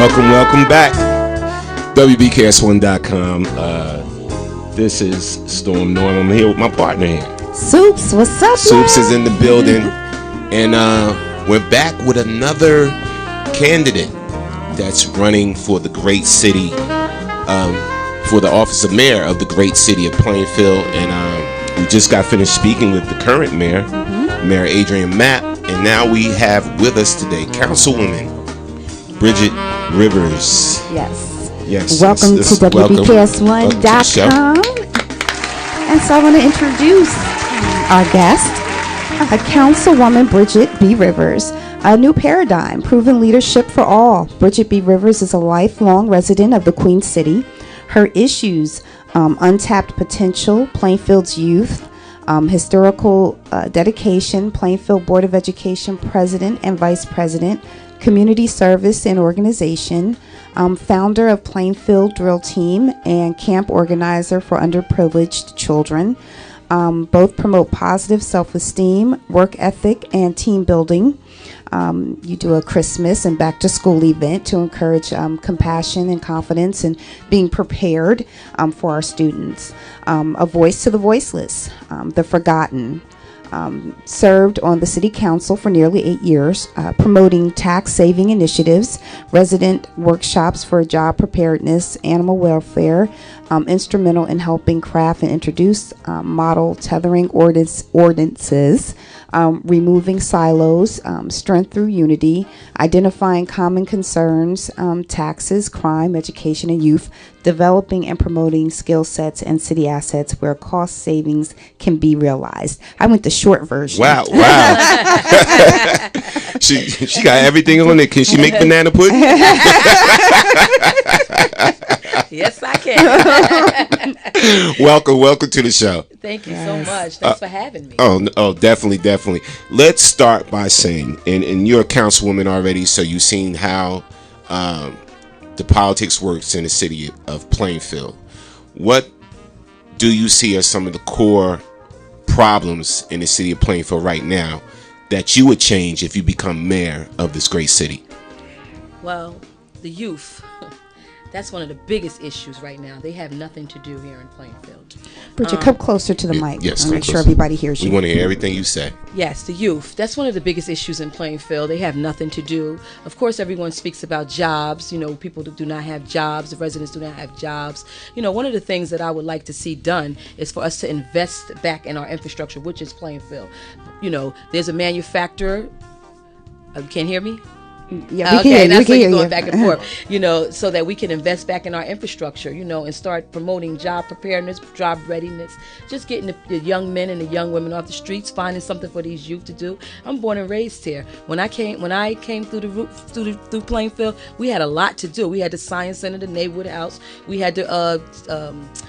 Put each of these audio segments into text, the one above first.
Welcome back. WBKS1.com. This is Storm Norm. I'm here with my partner here. Soups, what's up? Soups is in the building. And we're back with another candidate that's running for the great city, for the office of mayor of the great city of Plainfield. And we just got finished speaking with the current mayor, Mayor Adrian Mapp. And now we have with us today Councilwoman Bridget Rivers. Yes. Welcome to WBKS1.com. And so I want to introduce our guest, Councilwoman Bridget B. Rivers. A new paradigm, proven leadership for all. Bridget B. Rivers is a lifelong resident of the Queen City. Her issues, untapped potential, Plainfield's youth, historical dedication, Plainfield Board of Education President and Vice President, community service and organization, founder of Plainfield Drill Team and camp organizer for underprivileged children. Both promote positive self-esteem, work ethic, and team building. You do a Christmas and back to school event to encourage compassion and confidence and being prepared for our students. A voice to the voiceless, the forgotten. Served on the City Council for nearly 8 years, promoting tax-saving initiatives, resident workshops for job preparedness, animal welfare, instrumental in helping craft and introduce model tethering ordinances, removing silos, strength through unity, identifying common concerns, taxes, crime, education, and youth, developing and promoting skill sets and city assets where cost savings can be realized. I went the short version. Wow. She got everything on it. Can she make banana pudding? Yes, I can. Welcome to the show. Thank you so much. Thanks for having me. Oh, definitely. Let's start by saying, and you're a councilwoman already, so you've seen how the politics works in the city of Plainfield. What do you see as some of the core problems in the city of Plainfield right now that you would change if you become mayor of this great city? Well, the youth. That's one of the biggest issues right now. They have nothing to do here in Plainfield. Bridget, come closer to the mic. Yes, make sure everybody hears you. We want to hear everything you say. Yes, the youth. That's one of the biggest issues in Plainfield. They have nothing to do. Of course, everyone speaks about jobs. People that do not have jobs. The residents do not have jobs. One of the things that I would like to see done is for us to invest back in our infrastructure, which is Plainfield. There's a manufacturer. You can't hear me? Yeah, that's why you're going back and forth, so that we can invest back in our infrastructure, and start promoting job preparedness, job readiness, just getting the young men and the young women off the streets, finding something for these youth to do. I'm born and raised here. When I came through Plainfield, we had a lot to do. We had the Science Center, the Neighborhood House, we had the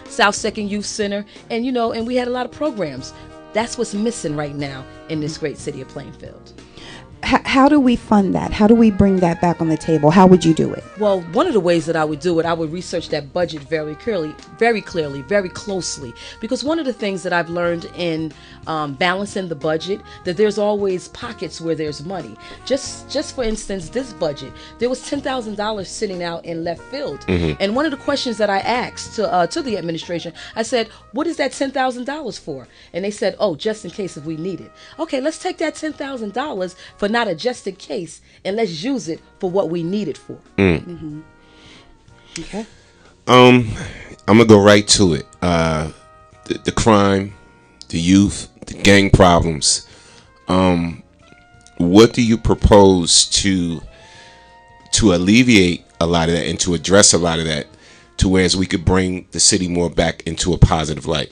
South Second Youth Center, and we had a lot of programs. That's what's missing right now in this great city of Plainfield. How do we fund that? How do we bring that back on the table? How would you do it? Well, one of the ways that I would do it, I would research that budget very clearly, very closely. Because one of the things that I've learned in balancing the budget, that there's always pockets where there's money. Just for instance, this budget, there was $10,000 sitting out in left field. Mm-hmm. And one of the questions that I asked to the administration, I said, what is that $10,000 for? And they said, just in case if we need it. Okay, let's take that $10,000 for not a just in case, and let's use it for what we need it for. Mm-hmm. Okay. I'm gonna go right to it. The crime, the youth, the gang problems. What do you propose to alleviate a lot of that and to address a lot of that, to whereas we could bring the city more back into a positive light?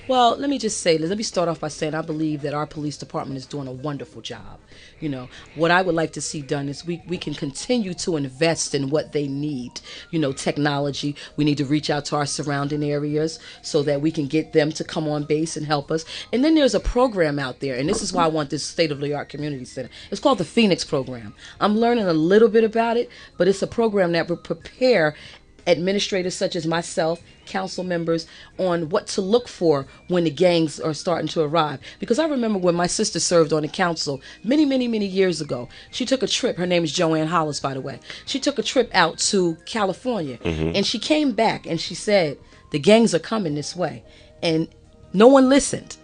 Well, let me start off by saying I believe that our police department is doing a wonderful job. What I would like to see done is we can continue to invest in what they need. Technology. We need to reach out to our surrounding areas so that we can get them to come on base and help us. And then there's a program out there, and this is why I want this state-of-the-art community center. It's called the Phoenix Program. I'm learning a little bit about it, but it's a program that will prepare administrators such as myself, council members, on what to look for when the gangs are starting to arrive. Because I remember when my sister served on the council many years ago, she took a trip. Her name is Joanne Hollis, by the way. She took a trip out to California, and she came back and she said, the gangs are coming this way. And no one listened.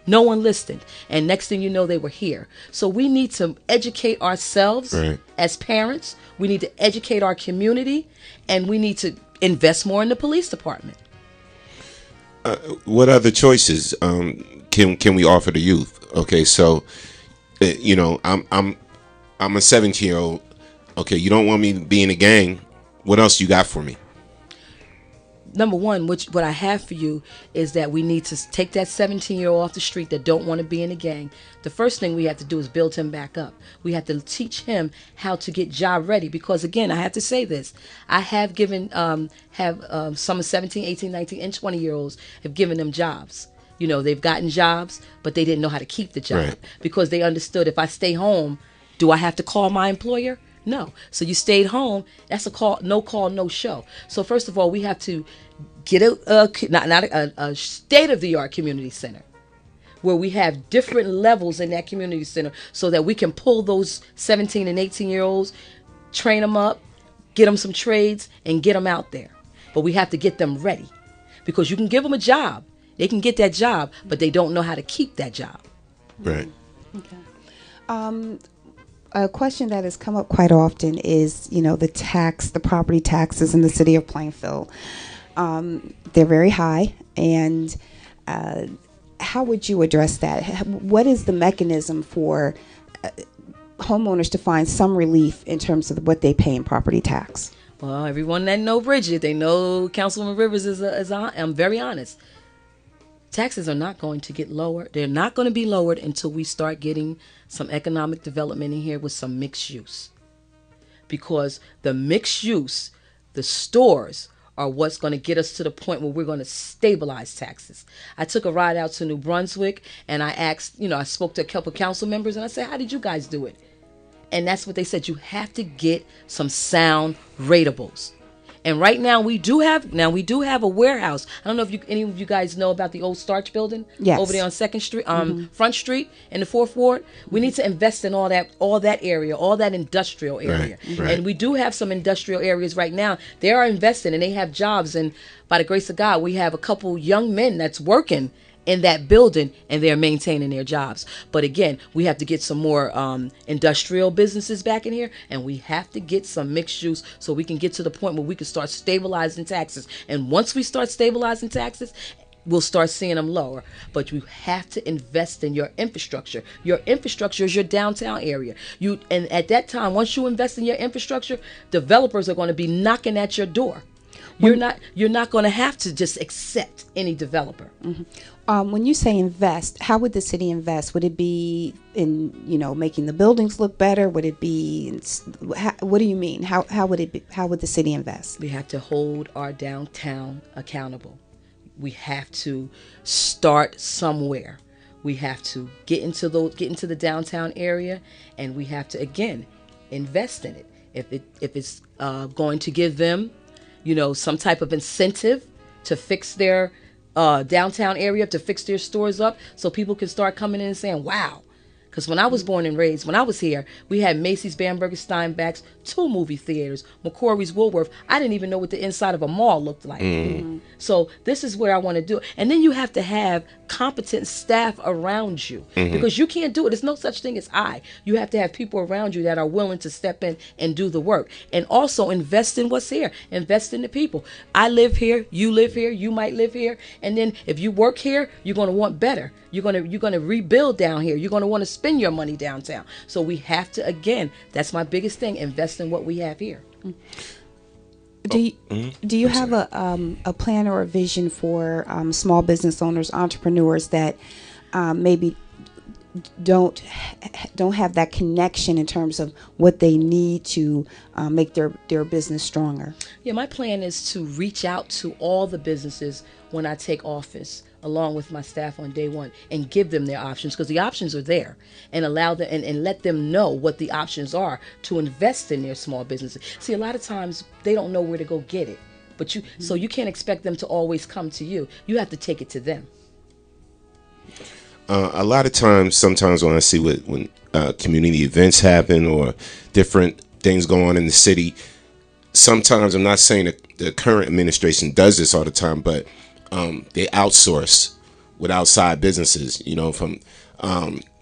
No one listened. And next thing you know, they were here. So we need to educate ourselves as parents. We need to educate our community, and we need to invest more in the police department. What other choices can we offer the youth? Okay, so I'm a 17-year-old. Okay, you don't want me to be in a gang. What else you got for me? Number one, what I have for you is that we need to take that 17-year-old off the street that don't want to be in a gang. The first thing we have to do is build him back up. We have to teach him how to get job ready, because again, I have to say this. I have given some 17, 18, 19, and 20-year-olds have given them jobs. They've gotten jobs, but they didn't know how to keep the job because they understood, if I stay home, do I have to call my employer? No. So you stayed home. That's a call, no show. So first of all, we have to get a state-of-the-art community center where we have different levels in that community center so that we can pull those 17 and 18-year-olds, train them up, get them some trades, and get them out there. But we have to get them ready, because you can give them a job. They can get that job, but they don't know how to keep that job. Right. Okay. A question that has come up quite often is, the property taxes in the city of Plainfield. They're very high, and how would you address that? What is the mechanism for homeowners to find some relief in terms of what they pay in property tax? Well, everyone that know Bridget, they know Councilwoman Rivers I'm very honest. Taxes are not going to get lower. They're not going to be lowered until we start getting some economic development in here with some mixed use. Because the mixed use, the stores, are what's going to get us to the point where we're going to stabilize taxes. I took a ride out to New Brunswick, and I asked, I spoke to a couple council members, and I said, how did you guys do it? And that's what they said. You have to get some sound ratables. And right now we do have a warehouse. I don't know if any of you guys know about the old Starch building over there on 2nd Street, Front Street in the 4th Ward. We need to invest in all that area, all that industrial area. Right. And we do have some industrial areas right now. They are investing and they have jobs. And by the grace of God, we have a couple young men that's working in that building, and they're maintaining their jobs. But again, we have to get some more industrial businesses back in here, and we have to get some mixed use so we can get to the point where we can start stabilizing taxes. And once we start stabilizing taxes, we'll start seeing them lower. But you have to invest in your infrastructure. Your infrastructure is your downtown area. And at that time, once you invest in your infrastructure, developers are going to be knocking at your door. You're not going to have to just accept any developer. When you say invest, how would the city invest? Would it be in making the buildings look better? Would it be what do you mean? How would it be? How would the city invest? We have to hold our downtown accountable. We have to start somewhere. We have to get into the downtown area, and we have to again invest in it. If it's going to give them some type of incentive to fix their downtown area, to fix their stores up so people can start coming in and saying, wow. Because when I was born and raised, when I was here, we had Macy's, Bamberger, Steinbach's, 2 movie theaters, McCorry's, Woolworth. I didn't even know what the inside of a mall looked like. So this is where I want to do it. And then you have to have competent staff around you, because you can't do it. There's no such thing as you have to have people around you that are willing to step in and do the work. And also invest in what's here. Invest in the people. I live here. You live here. You might live here. And then if you work here, you're going to want better. You're going to rebuild down here. You're going to want to spend your money downtown. So we have to, again, that's my biggest thing, invest in what we have here. Do you have a plan or a vision for small business owners, entrepreneurs that maybe don't have that connection in terms of what they need to make their business stronger? Yeah, my plan is to reach out to all the businesses when I take office, along with my staff on day one, and give them their options, because the options are there, and allow them and let them know what the options are to invest in their small businesses. See, a lot of times they don't know where to go get it. But so you can't expect them to always come to you. You have to take it to them. A lot of times, sometimes when I see when community events happen or different things go on in the city, sometimes, I'm not saying that the current administration does this all the time, but they outsource with outside businesses. From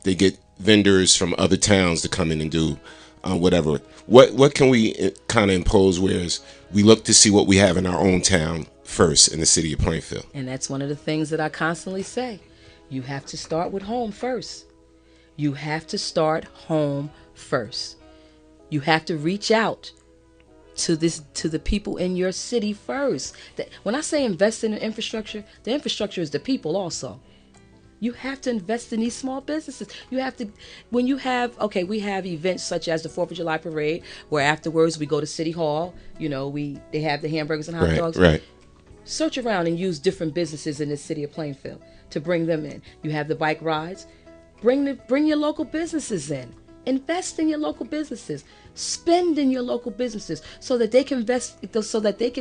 they get vendors from other towns to come in and do whatever. What can we kind of impose, whereas we look to see what we have in our own town first in the city of Plainfield? And that's one of the things that I constantly say. You have to start with home first. You have to start home first. You have to reach out to the people in your city first. When I say invest in the infrastructure is the people also. You have to invest in these small businesses. You have to, when you have, we have events such as the 4th of July parade, where afterwards we go to City Hall. They have the hamburgers and hot dogs. Right. Search around and use different businesses in the city of Plainfield to bring them in. You have the bike rides. Bring your local businesses in. Invest in your local businesses. Spend in your local businesses so that they can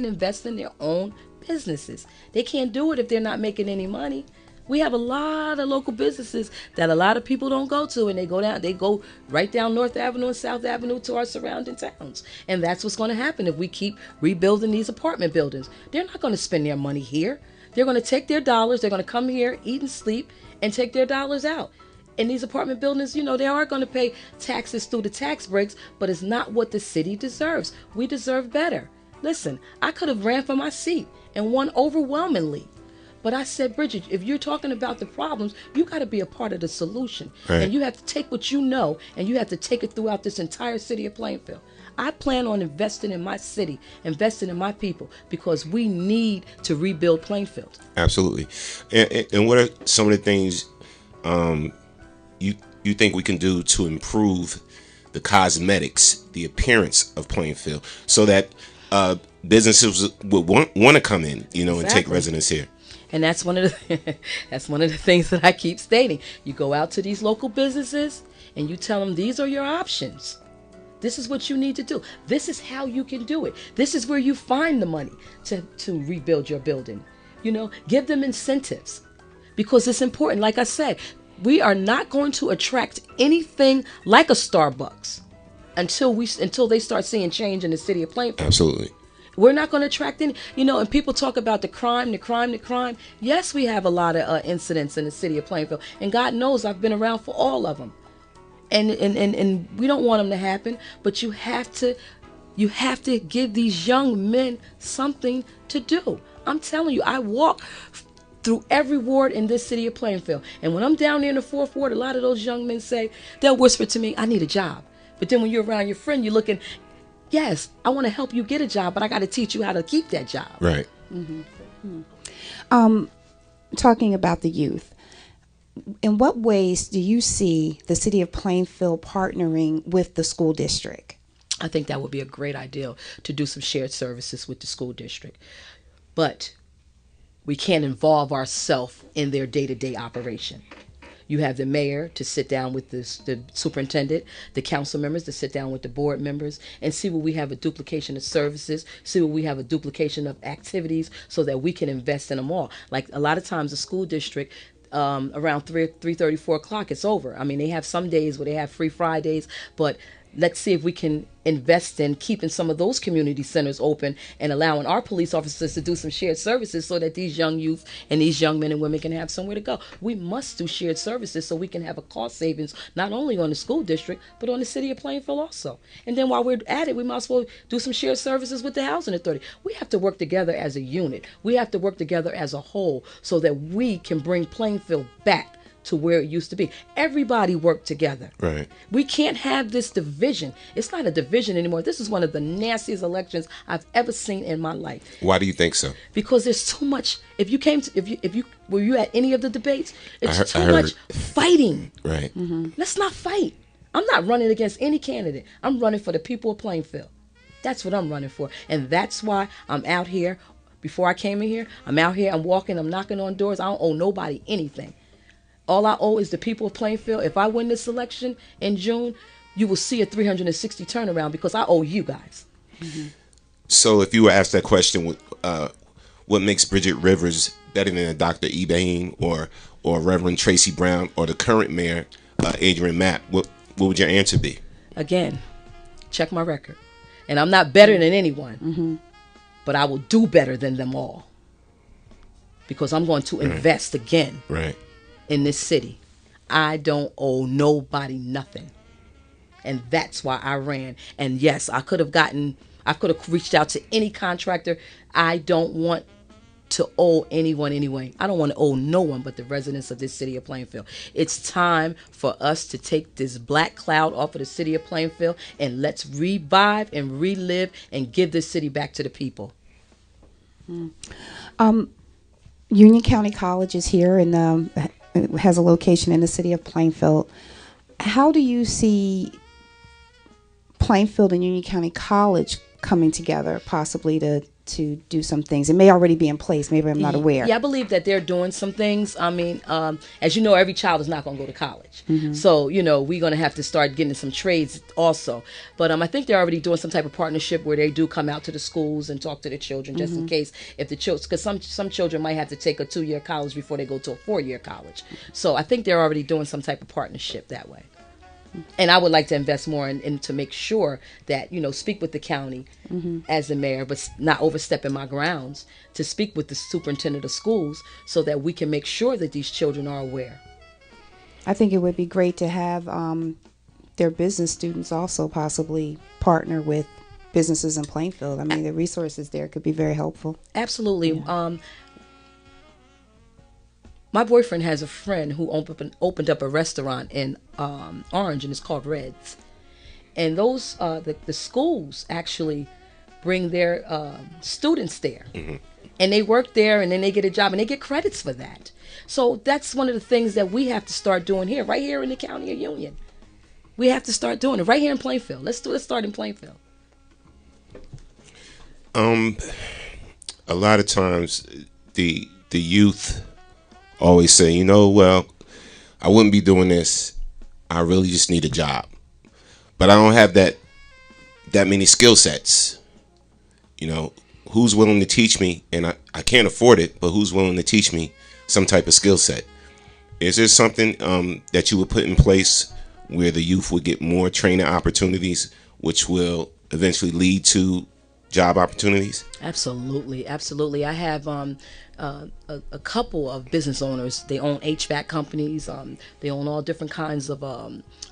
invest in their own businesses. They can't do it if they're not making any money. We have a lot of local businesses that a lot of people don't go to, and they go right down North Avenue and South Avenue to our surrounding towns. And that's what's going to happen if we keep rebuilding these apartment buildings. They're not going to spend their money here. They're going to take their dollars. They're going to come here, eat and sleep, and take their dollars out. In these apartment buildings, they are going to pay taxes through the tax breaks, but it's not what the city deserves. We deserve better. Listen, I could have ran for my seat and won overwhelmingly. But I said, Bridget, if you're talking about the problems, you got to be a part of the solution. Right. And you have to take what you know, and you have to take it throughout this entire city of Plainfield. I plan on investing in my city, investing in my people, because we need to rebuild Plainfield. Absolutely. And what are some of the things you think we can do to improve the cosmetics, the appearance of Plainfield, so that businesses would want to come in, and take residence here? And that's one of the things that I keep stating. You go out to these local businesses and you tell them these are your options. This is what you need to do. This is how you can do it. This is where you find the money to rebuild your building. Give them incentives, because it's important. Like I said, we are not going to attract anything like a Starbucks until they start seeing change in the city of Plainfield. Absolutely. We're not going to attract any, and people talk about the crime. Yes, we have a lot of incidents in the city of Plainfield, and God knows I've been around for all of them. And we don't want them to happen, but you have to give these young men something to do. I'm telling you, I walk through every ward in this city of Plainfield, and when I'm down there in the 4th ward, a lot of those young men they'll whisper to me, I need a job. But then when you're around your friend, you're looking, yes, I want to help you get a job, but I got to teach you how to keep that job. Right. Talking about the youth, in what ways do you see the city of Plainfield partnering with the school district? I think that would be a great idea to do some shared services with the school district. But we can't involve ourselves in their day-to-day operation. You have the mayor to sit down with the superintendent, the council members to sit down with the board members and see where we have a duplication of services, see where we have a duplication of activities so that we can invest in them all. Like a lot of times the school district, around 3:30, 4 o'clock, it's over. I mean, they have some days where they have free Fridays, but let's see if we can invest in keeping some of those community centers open and allowing our police officers to do some shared services so that these young youth and these young men and women can have somewhere to go. We must do shared services so we can have a cost savings not only on the school district but on the city of Plainfield also. And then while we're at it, we might as well do some shared services with the housing authority. We have to work together as a unit. We have to work together as a whole so that we can bring Plainfield back to where it used to be. Everybody work together. Right. We can't have this division. It's not a division anymore. This is one of the nastiest elections I've ever seen in my life. Why do you think so? Because there's too much. Were you at any of the debates? It's too much fighting. Right. Mm-hmm. Let's not fight. I'm not running against any candidate. I'm running for the people of Plainfield. That's what I'm running for. And that's why I'm out here. Before I came in here, I'm out here, I'm walking, I'm knocking on doors. I don't owe nobody anything. All I owe is the people of Plainfield. If I win this election in June, you will see a 360 turnaround because I owe you guys. Mm-hmm. So if you were asked that question, what makes Bridget Rivers better than a Dr. Ebane or Reverend Tracy Brown or the current mayor, Adrian Mapp, what would your answer be? Again, check my record. And I'm not better than anyone, but I will do better than them all. Because I'm going to invest again in this city. I don't owe nobody nothing. And that's why I ran. And yes, I could have reached out to any contractor. I don't want to owe anyone anyway. I don't want to owe no one but the residents of this city of Plainfield. It's time for us to take this black cloud off of the city of Plainfield and let's revive and relive and give this city back to the people. Union County College is here and has a location in the city of Plainfield. How do you see Plainfield and Union County College coming together possibly to do some things? It may already be in place. Maybe I'm not aware. Yeah, I believe that they're doing some things. I mean, as you know, every child is not going to go to college. So, you know, we're going to have to start getting some trades also. But I think they're already doing some type of partnership where they do come out to the schools and talk to the children just in case if the children, because some children might have to take a 2-year college before they go to a 4-year college. So I think they're already doing some type of partnership that way. And I would like to invest more in to make sure that, you know, speak with the county as the mayor, but not overstepping my grounds, to speak with the superintendent of schools so that we can make sure that these children are aware. I think it would be great to have their business students also possibly partner with businesses in Plainfield. I mean, the resources there could be very helpful. Absolutely. Yeah. My boyfriend has a friend who opened up a restaurant in Orange, and it's called Red's. And those the schools actually bring their students there, and they work there, and then they get a job, and they get credits for that. So that's one of the things that we have to start doing here, right here in the County of Union. We have to start doing it right here in Plainfield. Let's start in Plainfield. A lot of times the youth always say, you know, well, I wouldn't be doing this. I really just need a job. But I don't have that many skill sets. You know, who's willing to teach me? And I can't afford it, but who's willing to teach me some type of skill set? Is there something that you would put in place where the youth would get more training opportunities, which will eventually lead to job opportunities? Absolutely, absolutely. I have a couple of business owners. They own HVAC companies. They own all different kinds of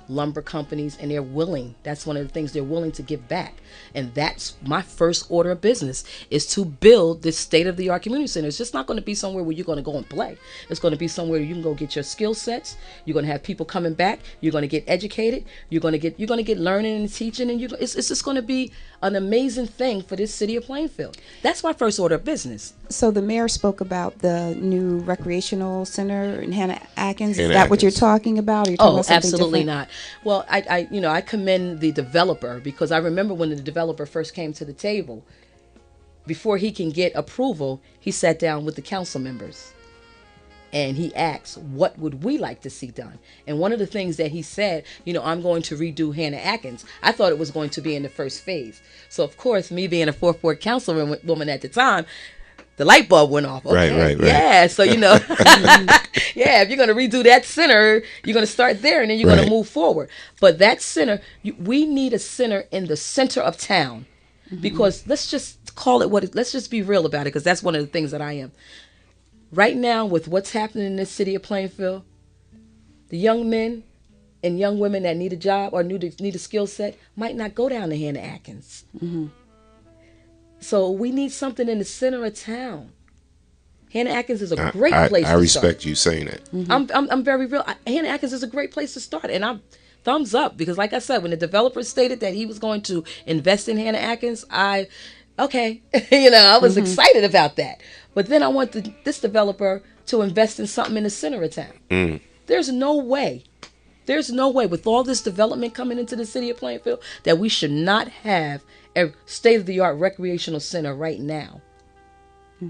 lumber companies, and they're willing. That's one of the things, they're willing to give back. And that's my first order of business, is to build this state-of-the-art community center. It's just not going to be somewhere where you're going to go and play. It's going to be somewhere where you can go get your skill sets. You're going to have people coming back. You're going to get educated. You're going to get learning and teaching, and it's just going to be an amazing thing for this city of Plainfield. That's my first order of business. So the mayor spoke about the new recreational center in Hannah Atkins. Is that what you're talking about? Or you're talking about something absolutely different? Not. Well, I commend the developer, because I remember when the developer first came to the table, before he can get approval, he sat down with the council members and he asked, what would we like to see done? And one of the things that he said, you know, I'm going to redo Hannah Atkins. I thought it was going to be in the first phase. So of course, me being a 4th Ward councilwoman at the time, the light bulb went off. Okay. Right. Yeah, so you know, yeah, if you're going to redo that center, you're going to start there, and then you're going to move forward. But that center, we need a center in the center of town, because let's just call it let's just be real about it, because that's one of the things that I am. Right now, with what's happening in this city of Plainfield, the young men and young women that need a job or need a skill set might not go down to Hannah Atkins. So we need something in the center of town. Hannah Atkins is a great place to start. I respect you saying that. I'm very real. Hannah Atkins is a great place to start, and I'm thumbs up, because like I said, when the developer stated that he was going to invest in Hannah Atkins, I was excited about that. But then I want this developer to invest in something in the center of town. There's no way with all this development coming into the city of Plainfield that we should not have a state-of-the-art recreational center right now.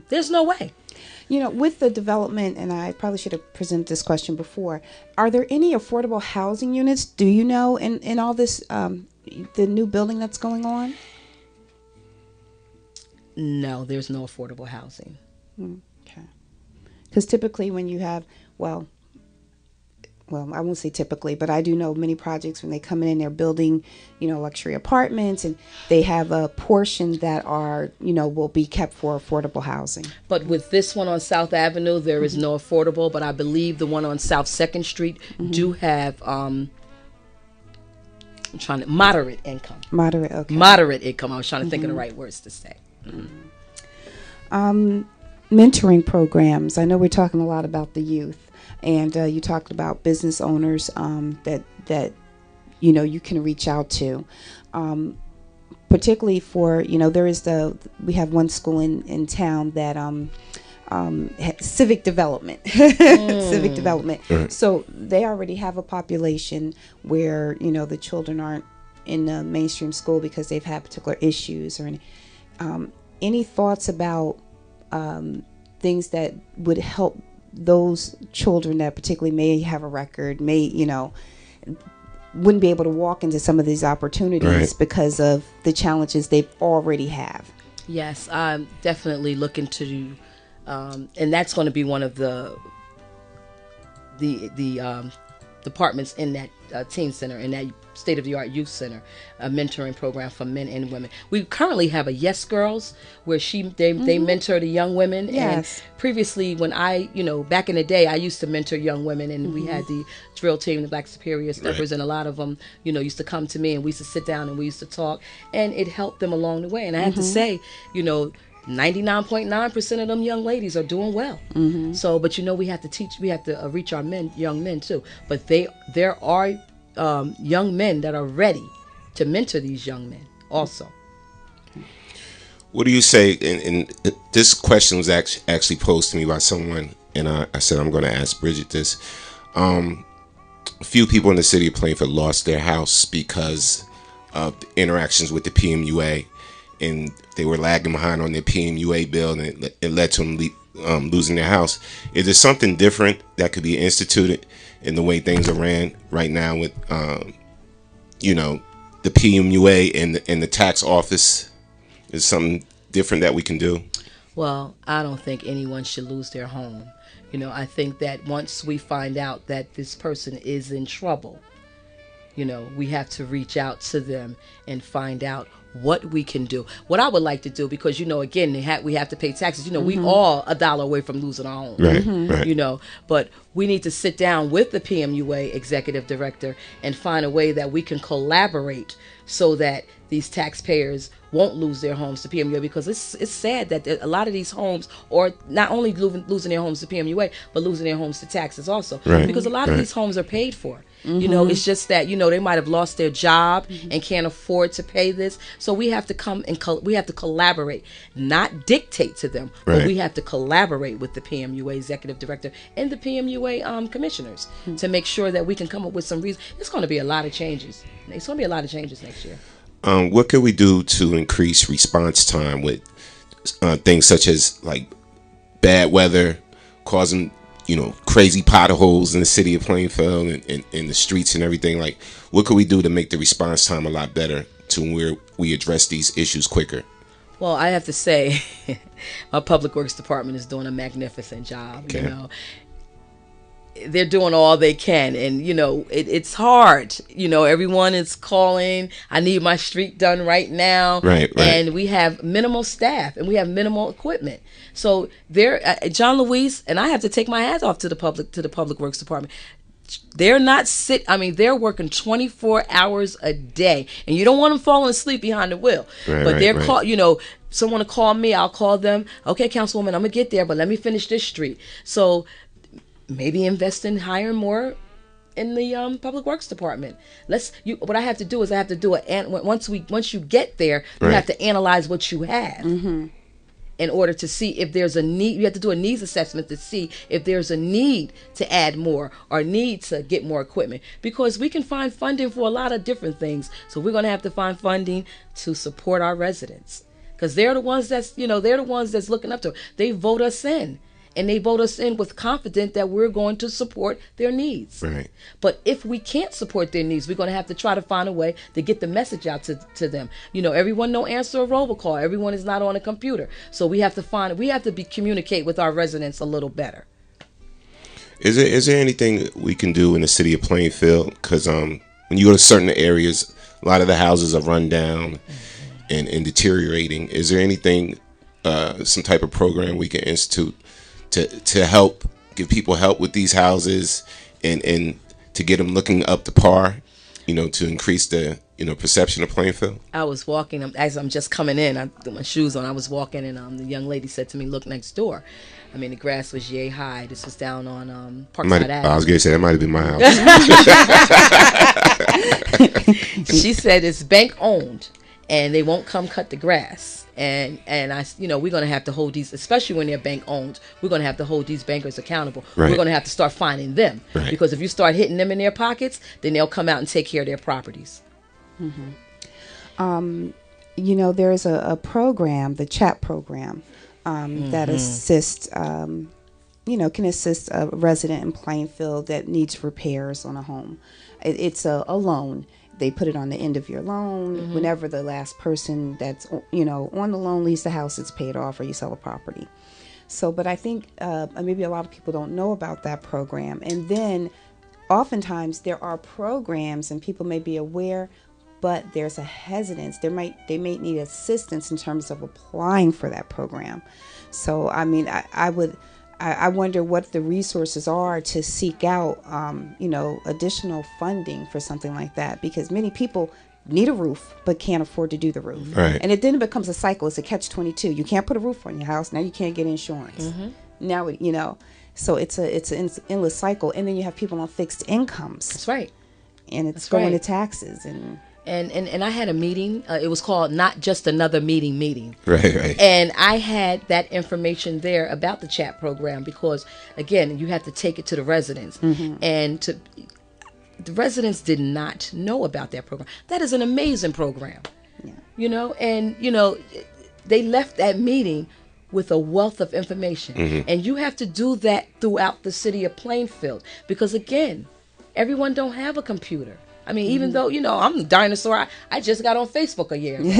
There's no way. You know, with the development, and I probably should have presented this question before, are there any affordable housing units, do you know, in all this, the new building that's going on? No, there's no affordable housing. Okay. Because typically when you have, well, I won't say typically, but I do know many projects when they come in, they're building, luxury apartments, and they have a portion that are, will be kept for affordable housing. But with this one on South Avenue, there is no affordable, but I believe the one on South 2nd Street do have, moderate income. Moderate, okay. Moderate income. I was trying to think of the right words to say. Mentoring programs. I know we're talking a lot about the youth. And you talked about business owners that you can reach out to, particularly for we have one school in town that civic development, civic development. Right. So they already have a population where the children aren't in the mainstream school because they've had particular issues or any thoughts about things that would help those children that particularly may have a record, wouldn't be able to walk into some of these opportunities because of the challenges they already have. Yes, I'm definitely looking to, and that's going to be one of the departments in that teen center, in that state-of-the-art youth center, a mentoring program for men and women. We currently have a Yes Girls where they mentor the young women. Yes. And previously, when back in the day, I used to mentor young women, and we had the drill team, the Black Superior Steppers, and a lot of them, used to come to me, and we used to sit down and we used to talk, and it helped them along the way. And I have to say, 99.9% of them young ladies are doing well. So, but we have to reach our young men too. But there are young men that are ready to mentor these young men also. What do you say? And this question was actually posed to me by someone, and I said I'm going to ask Bridget this. A few people in the city of Plainfield lost their house because of interactions with the PMUA, and they were lagging behind on their PMUA bill, and it led to them losing their house. Is there something different that could be instituted in the way things are ran right now with, the PMUA and the tax office? Is something different that we can do? Well, I don't think anyone should lose their home. I think that once we find out that this person is in trouble, we have to reach out to them and find out what we can do. What I would like to do, because again, we have to pay taxes. We all $1 away from losing our home. Right. But we need to sit down with the PMUA executive director and find a way that we can collaborate so that these taxpayers won't lose their homes to PMUA, because it's sad that a lot of these homes are not only losing their homes to PMUA, but losing their homes to taxes also. Right. Because a lot of these homes are paid for. It's just that, they might have lost their job and can't afford to pay this. So we have to come and we have to collaborate, not dictate to them, but we have to collaborate with the PMUA executive director and the PMUA commissioners to make sure that we can come up with some reason. It's going to be a lot of changes. It's going to be a lot of changes next year. What can we do to increase response time with things such as like bad weather causing crazy potholes in the city of Plainfield and in the streets and everything? Like, what could we do to make the response time a lot better to where we address these issues quicker? Well, I have to say, my public works department is doing a magnificent job. Okay. They're doing all they can, and it's hard. Everyone is calling, I need my street done right now. Right. And we have minimal staff and we have minimal equipment. So John Luis, and I have to take my hat off to the public works department. They're not they're working 24 hours a day, and you don't want them falling asleep behind the wheel. But they're someone to call me, I'll call them. Okay, Councilwoman, I'm gonna get there, but let me finish this street. So maybe invest in hiring more in the public works department. What I have to do is once you get there, you have to analyze what you have in order to see if there's a need. You have to do a needs assessment to see if there's a need to add more or need to get more equipment, because we can find funding for a lot of different things. So we're going to have to find funding to support our residents, because they're the ones that's looking up to it. They vote us in. and they vote us in with confidence that we're going to support their needs. Right. But if we can't support their needs, we're going to have to try to find a way to get the message out to them. Everyone don't answer a robocall. Everyone is not on a computer. So we have to communicate with our residents a little better. Is there anything we can do in the city of Plainfield? Because when you go to certain areas, a lot of the houses are run down and deteriorating. Is there anything, some type of program we can institute to help give people help with these houses and to get them looking up to par, to increase the perception of Plainfield? I was walking as I'm just coming in. I put my shoes on. I was walking, and the young lady said to me, "Look next door." I mean, the grass was yay high. This was down on Parkside Avenue. I was going to say that might have been my house. She said it's bank owned, and they won't come cut the grass. And I, we're going to have to hold these, especially when they're bank owned, we're going to have to hold these bankers accountable. Right. We're going to have to start finding them. Right. Because if you start hitting them in their pockets, then they'll come out and take care of their properties. Mm-hmm. There's a program, the CHAP program, that assists, can assist a resident in Plainfield that needs repairs on a home. It's a loan. They put it on the end of your loan. Whenever the last person that's, on the loan leaves the house, it's paid off, or you sell a property. So, but I think maybe a lot of people don't know about that program. And then oftentimes there are programs and people may be aware, but there's a hesitance. They may need assistance in terms of applying for that program. So, I mean, I wonder what the resources are to seek out, additional funding for something like that, because many people need a roof but can't afford to do the roof. Right. And it then becomes a cycle. It's a catch-22. You can't put a roof on your house. Now you can't get insurance. Now, so it's an endless cycle. And then you have people on fixed incomes. That's right. And it's going to taxes And I had a meeting. It was called Not Just Another Meeting. Right. And I had that information there about the CHAP program because, again, you have to take it to the residents. And the residents did not know about that program. That is an amazing program. Yeah. They left that meeting with a wealth of information. And you have to do that throughout the city of Plainfield because, again, everyone don't have a computer. I mean, even though, I'm the dinosaur, I just got on Facebook a year ago.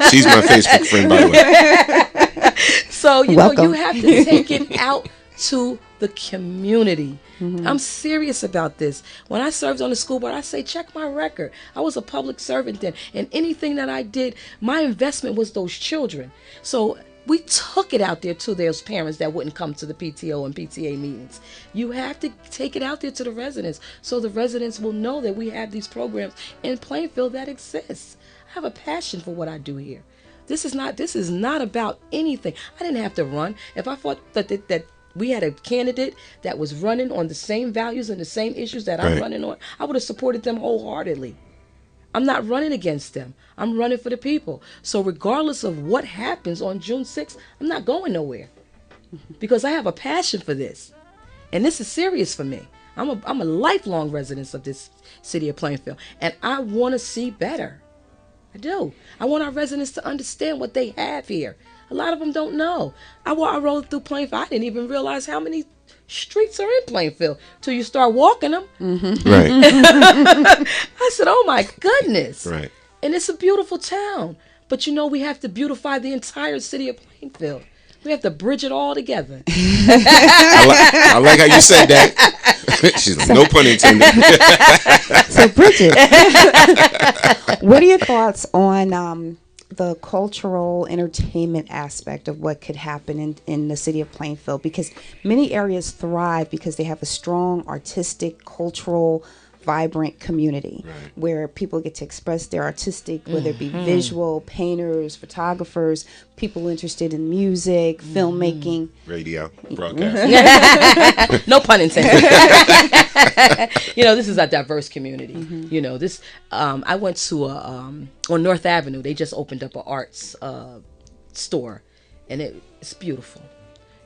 She's my Facebook friend, by the way. So, you have to take it out to the community. I'm serious about this. When I served on the school board, I say, check my record. I was a public servant then. And anything that I did, my investment was those children. So we took it out there to those parents that wouldn't come to the PTO and PTA meetings. You have to take it out there to the residents so the residents will know that we have these programs in Plainfield that exist. I have a passion for what I do here. This is not about anything. I didn't have to run. If I thought that we had a candidate that was running on the same values and the same issues that I'm running on, I would have supported them wholeheartedly. I'm not running against them. I'm running for the people. So regardless of what happens on June 6th, I'm not going nowhere because I have a passion for this. And this is serious for me. I'm a lifelong resident of this city of Plainfield, and I want to see better. I do. I want our residents to understand what they have here. A lot of them don't know. I rode through Plainfield. I didn't even realize how many streets are in Plainfield till you start walking them. Right. I said, oh my goodness. Right. And it's a beautiful town. But we have to beautify the entire city of Plainfield. We have to bridge it all together. I like how you said that. She's like, no pun intended. So Bridget, what are your thoughts on the cultural entertainment aspect of what could happen in the city of Plainfield? Because many areas thrive because they have a strong artistic, cultural, vibrant community where people get to express their artistic, whether it be visual, painters, photographers, people interested in music, filmmaking. Radio, broadcast. No pun intended. This is a diverse community. This. I went to on North Avenue. They just opened up an arts store, and it's beautiful.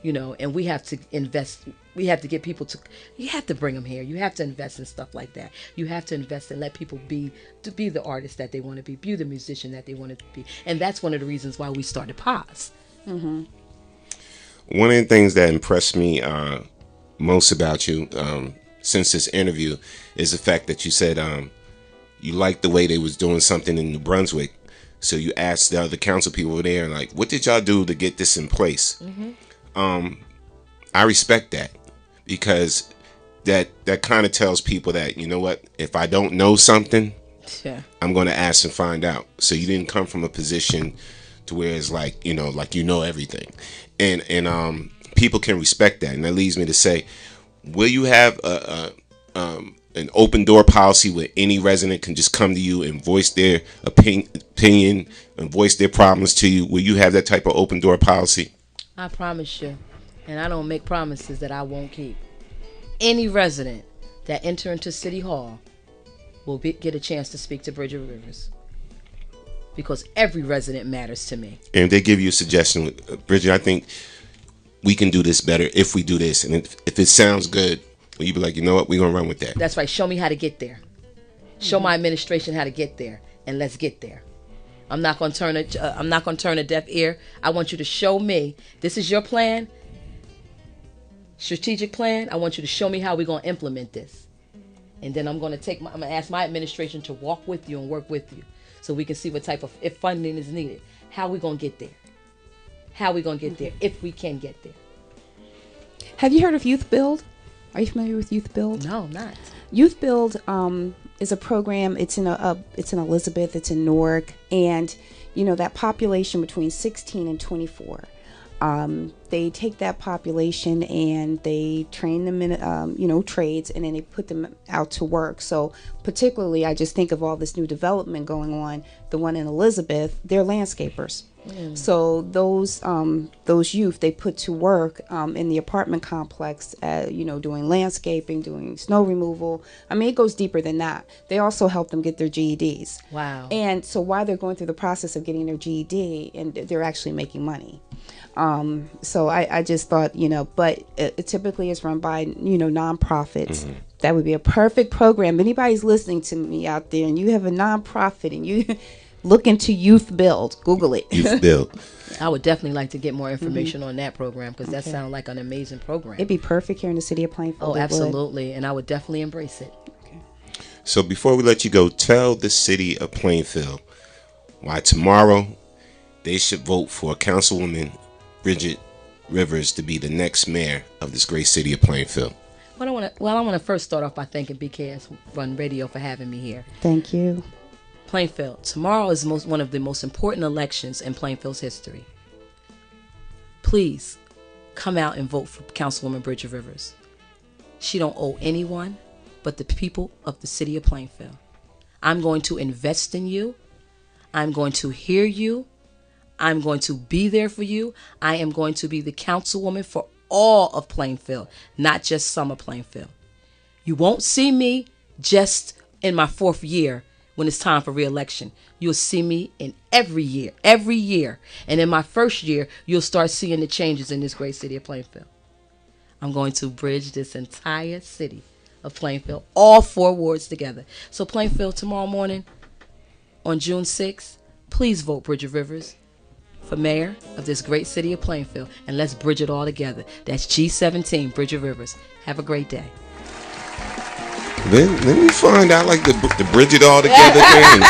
And we have to invest. We have to get people you have to bring them here. You have to invest in stuff like that. You have to invest and let people be the artist that they want to be the musician that they want to be. And that's one of the reasons why we started Paz. One of the things that impressed me most about you since this interview is the fact that you said you liked the way they was doing something in New Brunswick. So you asked the other council people there, like, what did y'all do to get this in place? I respect that, because that kind of tells people that, you know what, if I don't know something, I'm going to ask and find out. So you didn't come from a position to where it's like, you know everything. And people can respect that. And that leads me to say, will you have an open door policy where any resident can just come to you and voice their opinion and voice their problems to you? Will you have that type of open door policy? I promise you, and I don't make promises that I won't keep. Any resident that enter into City Hall will get a chance to speak to Bridget Rivers, because every resident matters to me. And if they give you a suggestion, Bridget, I think we can do this better if we do this, and if it sounds good, you be like, you know what, we're gonna run with that. That's right. Show me how to get there. Show my administration how to get there, and let's get there. I'm not gonna turn a deaf ear. I want you to show me, this is your plan, strategic plan. I want you to show me how we're gonna implement this, and then I'm gonna ask my administration to walk with you and work with you, so we can see what type of, if funding is needed, how we gonna get there. How we gonna get there, if we can get there. Have you heard of Youth Build? Are you familiar with Youth Build? No, I'm not. Youth Build is a program. It's in Elizabeth. It's in Newark, and that population between 16 and 24. They take that population and they train them in trades, and then they put them out to work. So particularly, I just think of all this new development going on. The one in Elizabeth, they're landscapers. So those youth, they put to work in the apartment complex, doing landscaping, doing snow removal. I mean, it goes deeper than that. They also help them get their GEDs. Wow. And so while they're going through the process of getting their GED, and they're actually making money. So I just thought, but it typically is run by, nonprofits. Mm-hmm. That would be a perfect program. Anybody's listening to me out there and you have a nonprofit and you look into Youth Build, Google it. Youth Build. I would definitely like to get more information on that program, because that sounds like an amazing program. It'd be perfect here in the city of Plainfield. Oh, absolutely. And I would definitely embrace it. Okay. So before we let you go, tell the city of Plainfield why tomorrow they should vote for Councilwoman Bridget Rivers to be the next mayor of this great city of Plainfield. I want to first start off by thanking BKS1 Radio for having me here. Thank you. Plainfield, tomorrow is one of the most important elections in Plainfield's history. Please come out and vote for Councilwoman Bridget Rivers. She don't owe anyone but the people of the city of Plainfield. I'm going to invest in you. I'm going to hear you. I'm going to be there for you. I am going to be the councilwoman for all of Plainfield, not just some of Plainfield. You won't see me just in my 4th year when it's time for re-election. You'll see me in every year. And in my 1st year, you'll start seeing the changes in this great city of Plainfield. I'm going to bridge this entire city of Plainfield, all 4 wards together. So Plainfield, tomorrow morning on June 6th, please vote Bridget Rivers for mayor of this great city of Plainfield, and let's bridge it all together. That's G17, Bridget Rivers. Have a great day. Then we find out like the bridge it all together thing.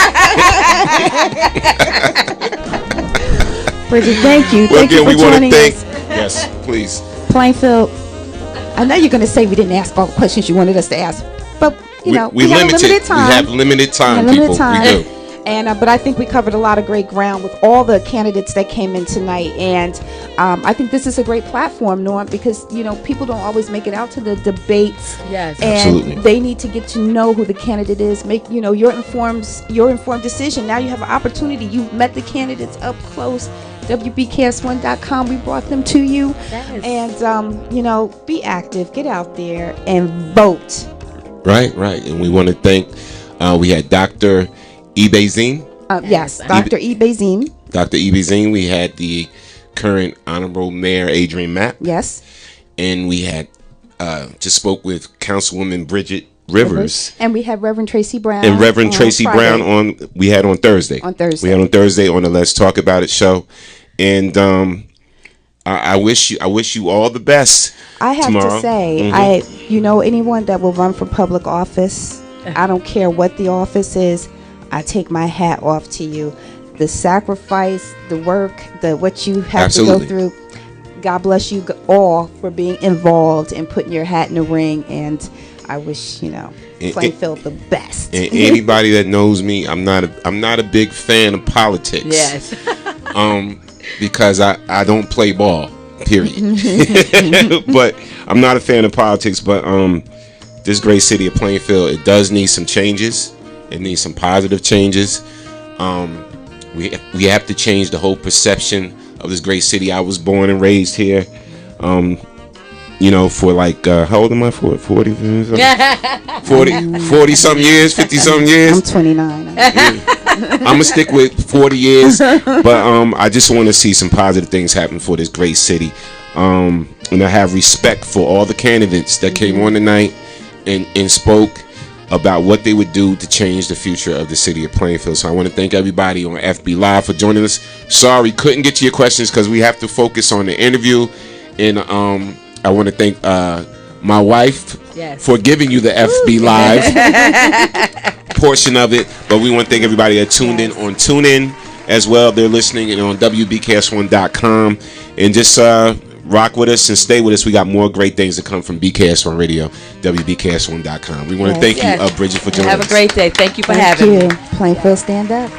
Bridget, thank you. Thank you for joining us. Yes, please. Plainfield, I know you're going to say we didn't ask all the questions you wanted us to ask, but we have limited time. We have limited time, people. We do. And but I think we covered a lot of great ground with all the candidates that came in tonight, and I think this is a great platform, Norm, because people don't always make it out to the debates. Yes, and absolutely. They need to get to know who the candidate is. Make your informed decision. Now you have an opportunity. You've met the candidates up close. WBKS1.com. We brought them to you, and be active. Get out there and vote. Right, and we want to thank. We had Dr. Ibezine. Yes, Dr. Ibezine. Dr. Ibezine. We had the current Honorable Mayor Adrian Mapp. Yes. And we had just spoke with Councilwoman Bridget Rivers. And we had Reverend Tracy Brown. And Reverend Tracy Brown on Thursday. On Thursday. We had on Thursday on the Let's Talk About It show. And I wish you all the best. I have tomorrow. to say, anyone that will run for public office, I don't care what the office is, I take my hat off to you. The sacrifice, the work, what you have Absolutely. to go through. God bless you all for being involved and putting your hat in the ring. And I wish, Plainfield the best. And anybody that knows me, I'm not a big fan of politics. Yes. Because I don't play ball. Period. But I'm not a fan of politics. But this great city of Plainfield, it does need some changes. It needs some positive changes. We have to change the whole perception of this great city. I was born and raised here. For like how old am I? 40 something years, 50 something years. I'm 29. I'm gonna stick with 40 years, but I just want to see some positive things happen for this great city. And I have respect for all the candidates that came on tonight and spoke about what they would do to change the future of the city of Plainfield. So I want to thank everybody on FB Live for joining us. Sorry, couldn't get to your questions because we have to focus on the interview. And I want to thank my wife for giving you the FB Live portion of it. But we want to thank everybody that tuned in on TuneIn as well. They're listening and on WBKS1.com. And just rock with us and stay with us. We got more great things to come from BKS1 Radio, WBKS1.com. We want to thank you, Bridget, for joining us. Have a great day. Thank you for having me. Plainfield, stand up.